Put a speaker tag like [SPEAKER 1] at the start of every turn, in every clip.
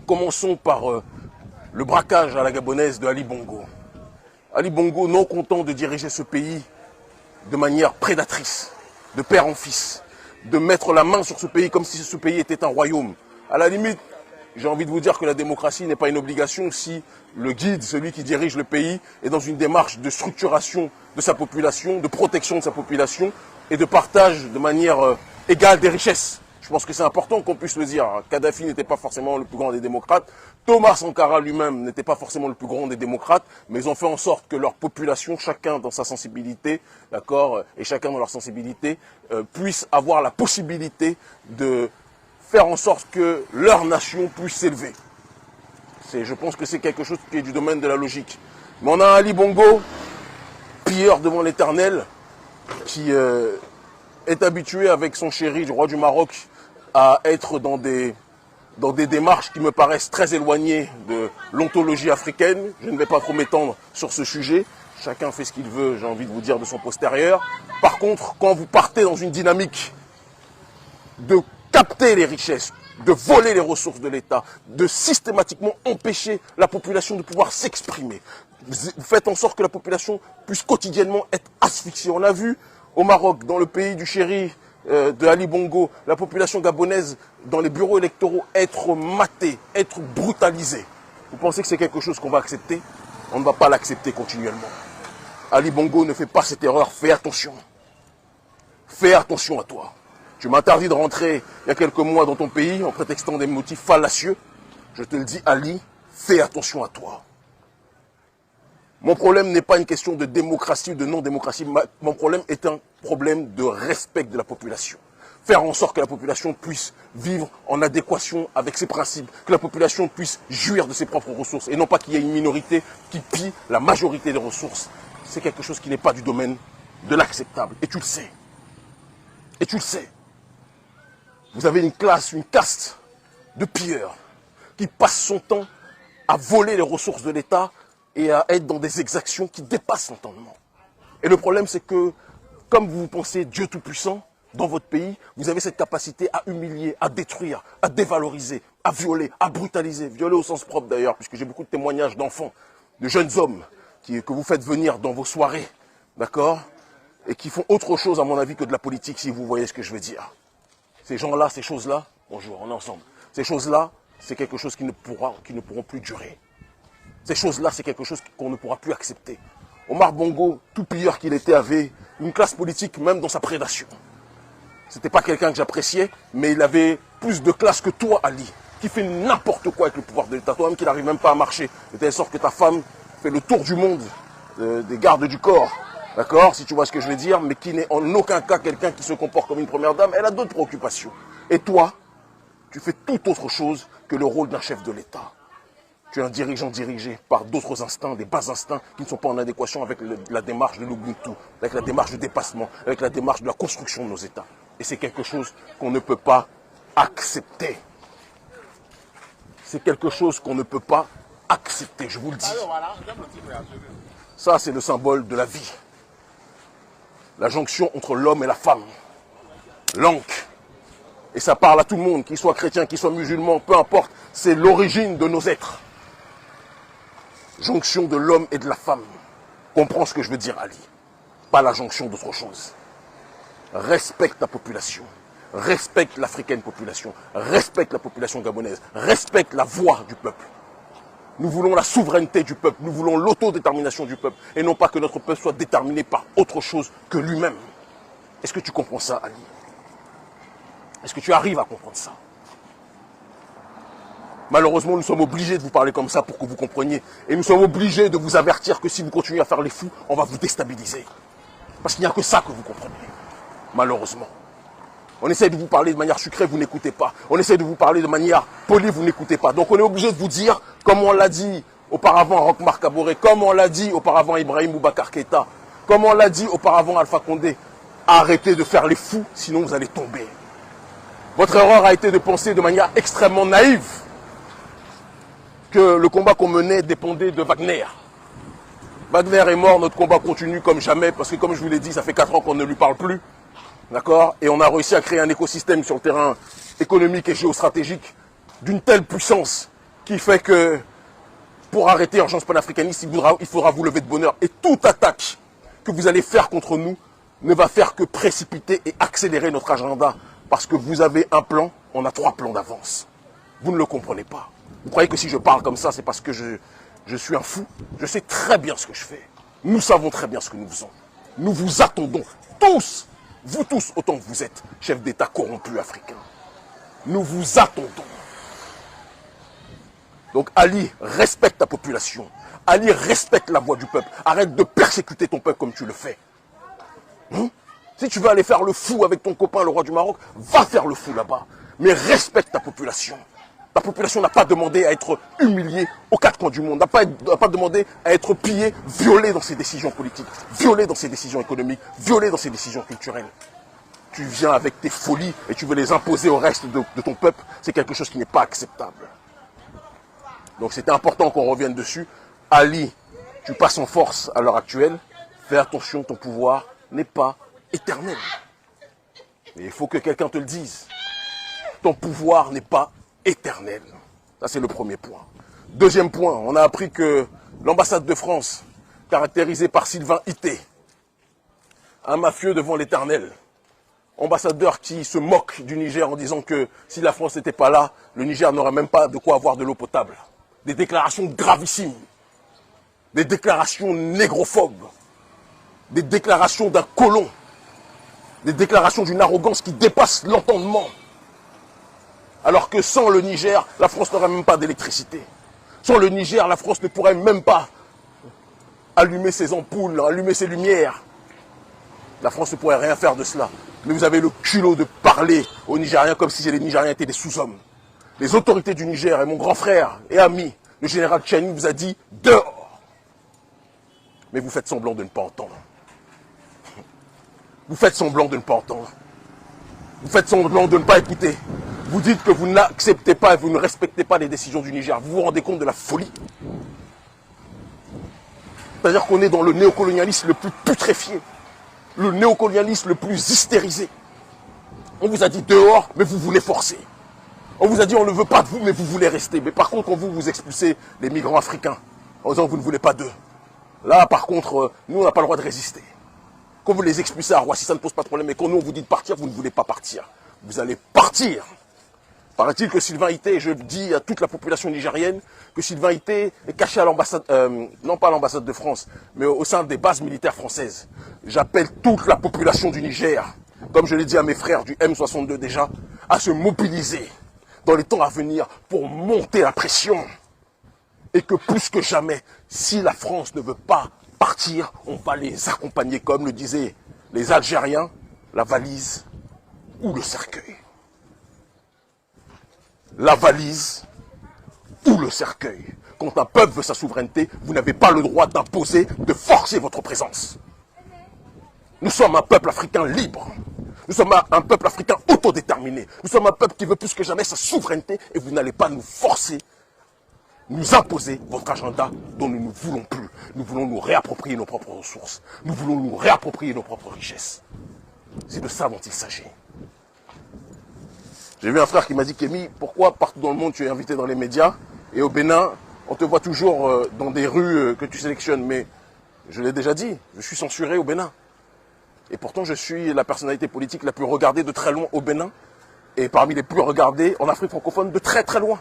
[SPEAKER 1] Commençons par le braquage à la gabonaise de Ali Bongo. Ali Bongo, non content de diriger ce pays de manière prédatrice, de père en fils, de mettre la main sur ce pays comme si ce pays était un royaume. À la limite, j'ai envie de vous dire que la démocratie n'est pas une obligation si le guide, celui qui dirige le pays, est dans une démarche de structuration de sa population, de protection de sa population et de partage de manière égale des richesses. Je pense que c'est important qu'on puisse le dire. Kadhafi n'était pas forcément le plus grand des démocrates. Thomas Sankara lui-même n'était pas forcément le plus grand des démocrates. Mais ils ont fait en sorte que leur population, chacun dans sa sensibilité, d'accord, et chacun dans leur sensibilité, puisse avoir la possibilité de faire en sorte que leur nation puisse s'élever. Je pense que c'est quelque chose qui est du domaine de la logique. Mais on a un Ali Bongo, pilleur devant l'éternel, qui est habitué avec son chéri, du roi du Maroc, à être dans des démarches qui me paraissent très éloignées de l'ontologie africaine. Je ne vais pas trop m'étendre sur ce sujet. Chacun fait ce qu'il veut, j'ai envie de vous dire, de son postérieur. Par contre, quand vous partez dans une dynamique de capter les richesses, de voler les ressources de l'État, de systématiquement empêcher la population de pouvoir s'exprimer, vous faites en sorte que la population puisse quotidiennement être asphyxiée. On a vu au Maroc, dans le pays du chéri de Ali Bongo, la population gabonaise dans les bureaux électoraux être matée, être brutalisée. Vous pensez que c'est quelque chose qu'on va accepter? On ne va pas l'accepter continuellement. Ali Bongo ne fait pas cette erreur, fais attention. Fais attention à toi. Tu m'interdis de rentrer il y a quelques mois dans ton pays en prétextant des motifs fallacieux. Je te le dis, Ali, fais attention à toi. Mon problème n'est pas une question de démocratie ou de non-démocratie. Mon problème est un problème de respect de la population. Faire en sorte que la population puisse vivre en adéquation avec ses principes, que la population puisse jouir de ses propres ressources et non pas qu'il y ait une minorité qui pille la majorité des ressources. C'est quelque chose qui n'est pas du domaine de l'acceptable. Et tu le sais. Et tu le sais. Vous avez une classe, une caste de pilleurs qui passe son temps à voler les ressources de l'État et à être dans des exactions qui dépassent l'entendement. Et le problème, c'est que, comme vous pensez Dieu Tout-Puissant, dans votre pays, vous avez cette capacité à humilier, à détruire, à dévaloriser, à violer, à brutaliser. Violer au sens propre d'ailleurs, puisque j'ai beaucoup de témoignages d'enfants, de jeunes hommes que vous faites venir dans vos soirées, d'accord, et qui font autre chose, à mon avis, que de la politique, si vous voyez ce que je veux dire. Ces gens-là, ces choses-là, bonjour, on est ensemble. Ces choses-là, c'est quelque chose qui ne pourront plus durer. Ces choses-là, c'est quelque chose qu'on ne pourra plus accepter. Omar Bongo, tout pilleur qu'il était, avait une classe politique même dans sa prédation. C'était pas quelqu'un que j'appréciais, mais il avait plus de classe que toi, Ali, qui fait n'importe quoi avec le pouvoir de l'État. Toi-même qui n'arrive même pas à marcher, de telle sorte que ta femme fait le tour du monde des gardes du corps, d'accord, si tu vois ce que je veux dire, mais qui n'est en aucun cas quelqu'un qui se comporte comme une première dame. Elle a d'autres préoccupations. Et toi, tu fais tout autre chose que le rôle d'un chef de l'État. Tu es un dirigeant dirigé par d'autres instincts, des bas instincts qui ne sont pas en adéquation avec la démarche de l'Ubuntu, avec la démarche de dépassement, avec la démarche de la construction de nos États. Et c'est quelque chose qu'on ne peut pas accepter. C'est quelque chose qu'on ne peut pas accepter, je vous le dis. Ça, c'est le symbole de la vie. La jonction entre l'homme et la femme. L'encre. Et ça parle à tout le monde, qu'il soit chrétien, qu'il soit musulman, peu importe. C'est l'origine de nos êtres. Jonction de l'homme et de la femme. Comprends ce que je veux dire, Ali. Pas la jonction d'autre chose. Respecte ta population. Respecte l'africaine population. Respecte la population gabonaise. Respecte la voix du peuple. Nous voulons la souveraineté du peuple. Nous voulons l'autodétermination du peuple. Et non pas que notre peuple soit déterminé par autre chose que lui-même. Est-ce que tu comprends ça, Ali? Est-ce que tu arrives à comprendre ça? Malheureusement, nous sommes obligés de vous parler comme ça pour que vous compreniez. Et nous sommes obligés de vous avertir que si vous continuez à faire les fous, on va vous déstabiliser. Parce qu'il n'y a que ça que vous comprenez. Malheureusement. On essaie de vous parler de manière sucrée, vous n'écoutez pas. On essaie de vous parler de manière polie, vous n'écoutez pas. Donc on est obligé de vous dire, comme on l'a dit auparavant à Roch-Marc Kaboré, comme on l'a dit auparavant à Ibrahim Boubacar Keïta, comme on l'a dit auparavant à Alpha Condé, arrêtez de faire les fous, sinon vous allez tomber. Votre erreur a été de penser de manière extrêmement naïve que le combat qu'on menait dépendait de Wagner. Wagner est mort, notre combat continue comme jamais, parce que comme je vous l'ai dit, ça fait 4 ans qu'on ne lui parle plus. D'accord? Et on a réussi à créer un écosystème sur le terrain économique et géostratégique d'une telle puissance qui fait que pour arrêter l'urgence panafricaniste, il faudra vous lever de bonheur. Et toute attaque que vous allez faire contre nous ne va faire que précipiter et accélérer notre agenda. Parce que vous avez un plan, on a 3 plans d'avance. Vous ne le comprenez pas. Vous croyez que si je parle comme ça, c'est parce que je suis un fou? Je sais très bien ce que je fais. Nous savons très bien ce que nous faisons. Nous vous attendons tous, vous tous, autant que vous êtes, chefs d'État corrompus africains. Nous vous attendons. Donc Ali, respecte ta population. Ali, respecte la voix du peuple. Arrête de persécuter ton peuple comme tu le fais. Si tu veux aller faire le fou avec ton copain, le roi du Maroc, va faire le fou là-bas. Mais respecte ta population. Ta population n'a pas demandé à être humiliée aux 4 coins du monde, n'a pas demandé à être pillée, violée dans ses décisions politiques, violée dans ses décisions économiques, violée dans ses décisions culturelles. Tu viens avec tes folies et tu veux les imposer au reste de ton peuple, c'est quelque chose qui n'est pas acceptable. Donc c'était important qu'on revienne dessus. Ali, tu passes en force à l'heure actuelle, fais attention, ton pouvoir n'est pas éternel. Et il faut que quelqu'un te le dise. Ton pouvoir n'est pas éternel. Ça, c'est le premier point. Deuxième point, on a appris que l'ambassade de France, caractérisée par Sylvain Ité, un mafieux devant l'éternel, ambassadeur qui se moque du Niger en disant que si la France n'était pas là, le Niger n'aurait même pas de quoi avoir de l'eau potable. Des déclarations gravissimes, des déclarations négrophobes, des déclarations d'un colon, des déclarations d'une arrogance qui dépasse l'entendement. Alors que sans le Niger, la France n'aurait même pas d'électricité. Sans le Niger, la France ne pourrait même pas allumer ses ampoules, allumer ses lumières. La France ne pourrait rien faire de cela. Mais vous avez le culot de parler aux Nigériens comme si les Nigériens étaient des sous-hommes. Les autorités du Niger et mon grand frère et ami, le général Tchani, vous a dit « dehors ». Mais vous faites semblant de ne pas entendre. Vous faites semblant de ne pas entendre. Vous faites semblant de ne pas écouter. Vous dites que vous n'acceptez pas et vous ne respectez pas les décisions du Niger. Vous vous rendez compte de la folie? C'est-à-dire qu'on est dans le néocolonialisme le plus putréfié, le néocolonialisme le plus hystérisé. On vous a dit dehors, mais vous voulez forcer. On vous a dit on ne veut pas de vous, mais vous voulez rester. Mais par contre, quand vous expulsez les migrants africains, en disant que vous ne voulez pas d'eux, là par contre, nous on n'a pas le droit de résister. Quand vous les expulsez à Roissy, ça ne pose pas de problème. Mais quand nous on vous dit de partir, vous ne voulez pas partir. Vous allez partir. Paraît-il que Sylvain Ité, je dis à toute la population nigérienne, que Sylvain Ité est caché à l'ambassade, non pas à l'ambassade de France, mais au sein des bases militaires françaises. J'appelle toute la population du Niger, comme je l'ai dit à mes frères du M62 déjà, à se mobiliser dans les temps à venir pour monter la pression. Et que plus que jamais, si la France ne veut pas partir, on va les accompagner, comme le disaient les Algériens, la valise ou le cercueil. La valise ou le cercueil. Quand un peuple veut sa souveraineté, vous n'avez pas le droit d'imposer, de forcer votre présence. Nous sommes un peuple africain libre. Nous sommes un peuple africain autodéterminé. Nous sommes un peuple qui veut plus que jamais sa souveraineté et vous n'allez pas nous forcer, nous imposer votre agenda dont nous ne voulons plus. Nous voulons nous réapproprier nos propres ressources. Nous voulons nous réapproprier nos propres richesses. C'est de ça dont il s'agit. J'ai vu un frère qui m'a dit, Kémy, pourquoi partout dans le monde tu es invité dans les médias et au Bénin, on te voit toujours dans des rues que tu sélectionnes. Mais je l'ai déjà dit, je suis censuré au Bénin. Et pourtant, je suis la personnalité politique la plus regardée de très loin au Bénin et parmi les plus regardées en Afrique francophone de très très loin.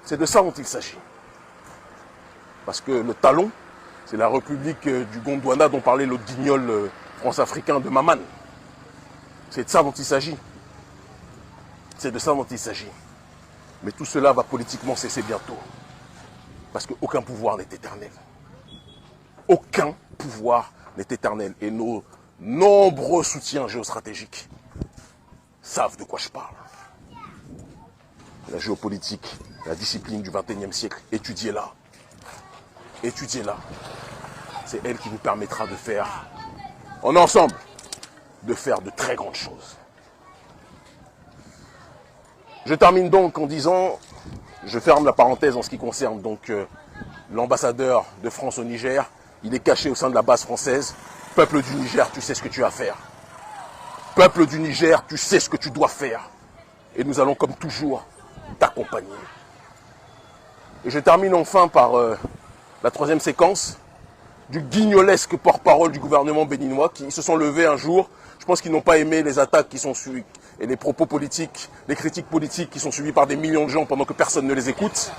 [SPEAKER 1] C'est de ça dont il s'agit. Parce que le talon, c'est la République du Gondwana dont parlait le guignol france-africain de Maman. C'est de ça dont il s'agit. C'est de ça dont il s'agit. Mais tout cela va politiquement cesser bientôt. Parce qu'aucun pouvoir n'est éternel. Aucun pouvoir n'est éternel. Et nos nombreux soutiens géostratégiques savent de quoi je parle. La géopolitique, la discipline du XXIe siècle, étudiez-la. Étudiez-la. C'est elle qui vous permettra de faire, en ensemble, de faire de très grandes choses. Je termine donc en disant, je ferme la parenthèse en ce qui concerne donc l'ambassadeur de France au Niger. Il est caché au sein de la base française. Peuple du Niger, tu sais ce que tu as à faire. Peuple du Niger, tu sais ce que tu dois faire. Et nous allons comme toujours t'accompagner. Et je termine enfin par la troisième séquence du guignolesque porte-parole du gouvernement béninois qui se sont levés un jour. Je pense qu'ils n'ont pas aimé les attaques qui sont suivies et les propos politiques, les critiques politiques qui sont suivies par des millions de gens pendant que personne ne les écoute.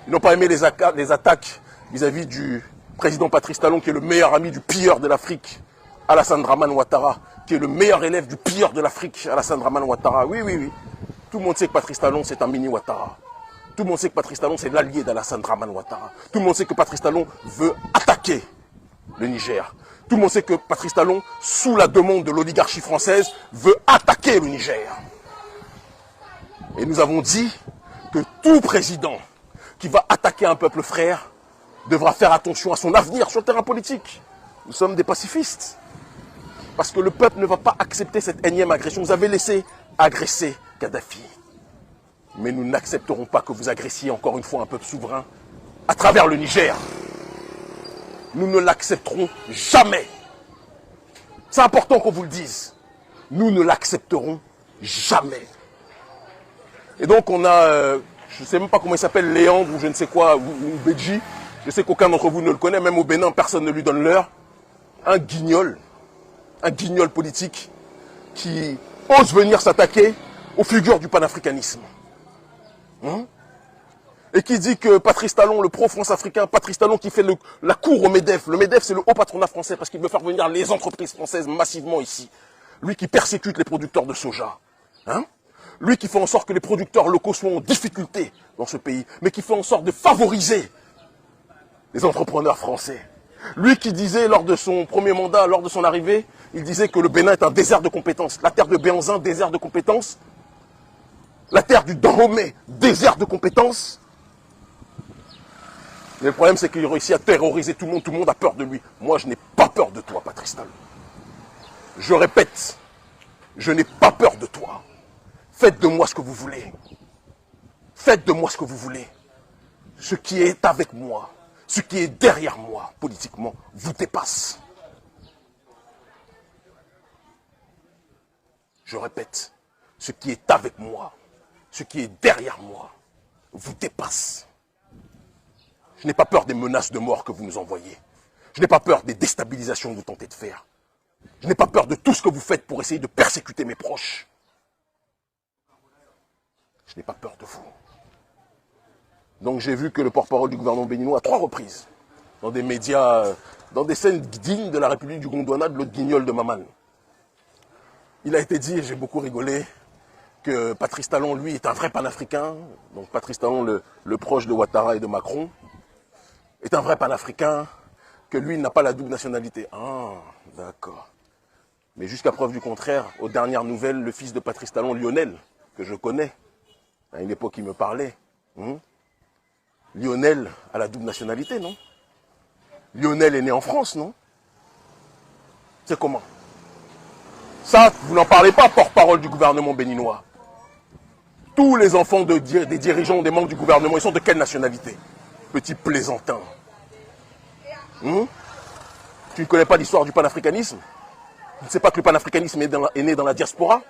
[SPEAKER 1] Ils n'ont pas aimé les attaques vis-à-vis du président Patrice Talon, qui est le meilleur ami du pilleur de l'Afrique, Alassane Dramane Ouattara, qui est le meilleur élève du pilleur de l'Afrique, Alassane Dramane Ouattara. Oui, oui, oui. Tout le monde sait que Patrice Talon, c'est un mini Ouattara. Tout le monde sait que Patrice Talon, c'est l'allié d'Alassane Dramane Ouattara. Tout le monde sait que Patrice Talon veut attaquer le Niger. Tout le monde sait que Patrice Talon, sous la demande de l'oligarchie française, veut attaquer le Niger. Et nous avons dit que tout président qui va attaquer un peuple frère devra faire attention à son avenir sur le terrain politique. Nous sommes des pacifistes. Parce que le peuple ne va pas accepter cette énième agression. Vous avez laissé agresser Kadhafi. Mais nous n'accepterons pas que vous agressiez encore une fois un peuple souverain à travers le Niger. Nous ne l'accepterons jamais. C'est important qu'on vous le dise. Nous ne l'accepterons jamais. Et donc on a, je ne sais même pas comment il s'appelle, Léandre ou je ne sais quoi, ou Béji. Je sais qu'aucun d'entre vous ne le connaît, même au Bénin, personne ne lui donne l'heure. Un guignol politique qui ose venir s'attaquer aux figures du panafricanisme. Et qui dit que Patrice Talon, le pro-France africain, Patrice Talon qui fait la cour au MEDEF. Le MEDEF, c'est le haut patronat français parce qu'il veut faire venir les entreprises françaises massivement ici. Lui qui persécute les producteurs de soja. Lui qui fait en sorte que les producteurs locaux soient en difficulté dans ce pays, mais qui fait en sorte de favoriser les entrepreneurs français. Lui qui disait lors de son premier mandat, lors de son arrivée, il disait que le Bénin est un désert de compétences. La terre de Béanzin, désert de compétences. La terre du Dahomey, désert de compétences. Mais le problème, c'est qu'il réussit à terroriser tout le monde a peur de lui. Moi, je n'ai pas peur de toi, Patrice Talon. Je répète, je n'ai pas peur de toi. Faites de moi ce que vous voulez. Faites de moi ce que vous voulez. Ce qui est avec moi, ce qui est derrière moi, politiquement, vous dépasse. Je répète, ce qui est avec moi, ce qui est derrière moi, vous dépasse. Je n'ai pas peur des menaces de mort que vous nous envoyez. Je n'ai pas peur des déstabilisations que vous tentez de faire. Je n'ai pas peur de tout ce que vous faites pour essayer de persécuter mes proches. Je n'ai pas peur de vous. Donc j'ai vu que le porte-parole du gouvernement béninois à 3 reprises, dans des médias, dans des scènes dignes de la République du Gondwana, de l'autre guignol de Maman. Il a été dit, et j'ai beaucoup rigolé, que Patrice Talon, lui, est un vrai panafricain. Donc Patrice Talon, le proche de Ouattara et de Macron, est un vrai panafricain, que lui, il n'a pas la double nationalité. Ah, d'accord. Mais jusqu'à preuve du contraire, aux dernières nouvelles, le fils de Patrice Talon, Lionel, que je connais, à une époque il me parlait, Lionel a la double nationalité, non? Lionel est né en France, non? C'est comment? Ça, vous n'en parlez pas, porte-parole du gouvernement béninois. Tous les enfants des dirigeants, des membres du gouvernement, ils sont de quelle nationalité? Petit plaisantin. Tu ne connais pas l'histoire du panafricanisme? Tu ne sais pas que le panafricanisme est né dans la diaspora?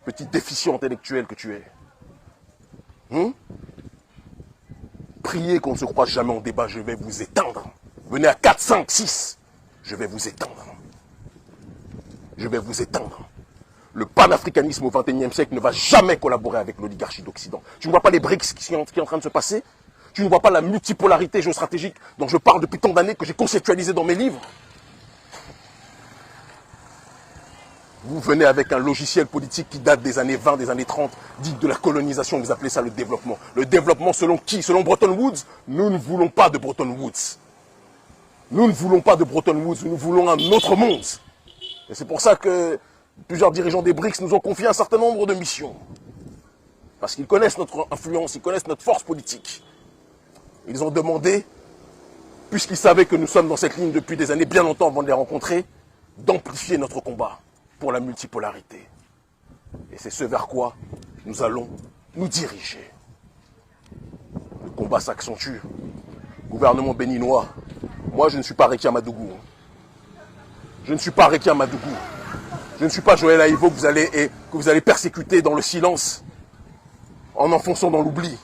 [SPEAKER 1] Petit déficient intellectuel que tu es. Priez qu'on ne se croise jamais en débat, je vais vous éteindre. Venez à 4, 5, 6, je vais vous éteindre. Je vais vous éteindre. Le panafricanisme au XXIe siècle ne va jamais collaborer avec l'oligarchie d'Occident. Tu ne vois pas les BRICS qui sont en train de se passer? Tu ne vois pas la multipolarité géostratégique dont je parle depuis tant d'années, que j'ai conceptualisé dans mes livres? Vous venez avec un logiciel politique qui date des années 20, des années 30, dit de la colonisation, vous appelez ça le développement. Le développement selon qui? Selon Bretton Woods? Nous ne voulons pas de Bretton Woods. Nous ne voulons pas de Bretton Woods, nous voulons un autre monde. Et c'est pour ça que plusieurs dirigeants des BRICS nous ont confié un certain nombre de missions. Parce qu'ils connaissent notre influence, ils connaissent notre force politique. Ils ont demandé, puisqu'ils savaient que nous sommes dans cette ligne depuis des années bien longtemps avant de les rencontrer, d'amplifier notre combat pour la multipolarité. Et c'est ce vers quoi nous allons nous diriger. Le combat s'accentue. Gouvernement béninois, moi je ne suis pas Rekia Madougou. Je ne suis pas Rekia Madougou. Je ne suis pas Joël Aïvo que vous allez persécuter dans le silence, en enfonçant dans l'oubli.